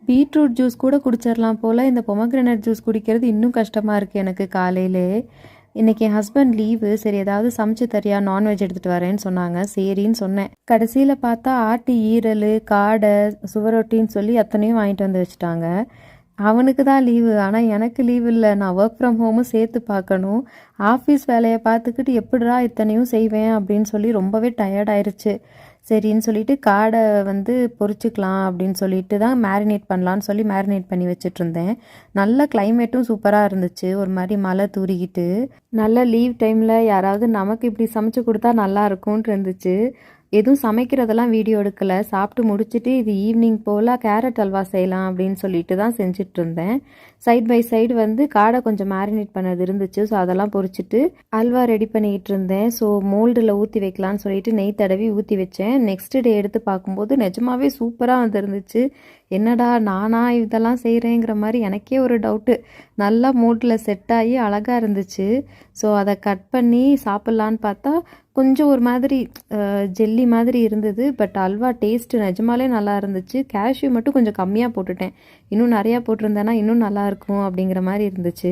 Beetroot juice கூட குடிச்சிடலாம் போல். இந்த pomegranate juice குடிக்கிறது இன்னும் கஷ்டமாக இருக்குது எனக்கு காலையிலே. இன்றைக்கி என் ஹஸ்பண்ட் லீவு. சரி ஏதாவது சமைச்சு தரியா, நான்வெஜ் எடுத்துகிட்டு வரேன்னு சொன்னாங்க. சரின்னு சொன்னேன். கடைசியில் பார்த்தா ஆட்டு ஈரல், காடை, சுவரொட்டின்னு சொல்லி அத்தனையும் வாங்கிட்டு வந்து வச்சுட்டாங்க. அவனுக்கு தான் லீவு, ஆனால் எனக்கு லீவு இல்லை. நான் ஒர்க் ஃப்ரம் ஹோமும் சேர்த்து பார்க்கணும். ஆஃபீஸ் வேலையை பார்த்துக்கிட்டு எப்படிடா இத்தனையும் செய்வேன் அப்படின்னு சொல்லி ரொம்பவே டயர்ட் ஆயிடுச்சு. சரின்னு சொல்லிட்டு காடை பொரிச்சுக்கலாம் அப்படின்னு சொல்லிட்டு தான் மேரினேட் பண்ணலான்னு சொல்லி மேரினேட் பண்ணி வச்சுட்டு இருந்தேன். நல்ல கிளைமேட்டும் சூப்பராக இருந்துச்சு. ஒரு மாதிரி மழை தூரிக்கிட்டு நல்ல லீவ் டைமில் யாராவது நமக்கு இப்படி சமைச்சு கொடுத்தா நல்லா இருக்கும்னு இருந்துச்சு. எதுவும் சமைக்கிறதெல்லாம் வீடியோ எடுக்கலை. சாப்பிட்டு முடிச்சுட்டு இது ஈவினிங் போல் கேரட் அல்வா செய்யலாம் அப்படின்னு சொல்லிட்டு தான் செஞ்சுட்டு இருந்தேன். சைட் பை சைடு காடை கொஞ்சம் மேரினேட் பண்ணது இருந்துச்சு. ஸோ அதெல்லாம் பொரிச்சிட்டு அல்வா ரெடி பண்ணிக்கிட்டு இருந்தேன். ஸோ மோல்டில் ஊற்றி வைக்கலான்னு சொல்லிட்டு நெய் தடவி ஊற்றி வச்சேன். நெக்ஸ்ட் டே எடுத்து பார்க்கும்போது நிஜமாவே சூப்பராக வந்துருந்துச்சு. என்னடா நானா இதெல்லாம் செய்கிறேங்கிற மாதிரி எனக்கே ஒரு டவுட்டு. நல்லா மோட்டில் செட் ஆகி அழகாக இருந்துச்சு. ஸோ அதை கட் பண்ணி சாப்பிட்லான்னு பார்த்தா கொஞ்சம் ஒரு மாதிரி ஜெல்லி மாதிரி இருந்தது. பட் அல்வா டேஸ்ட்டு நிஜமாலே நல்லா இருந்துச்சு. கேஷ்யூ மட்டும் கொஞ்சம் கம்மியாக போட்டுட்டேன். இன்னும் நிறையா போட்டிருந்தேன்னா இன்னும் நல்லாயிருக்கும் அப்படிங்கிற மாதிரி இருந்துச்சு.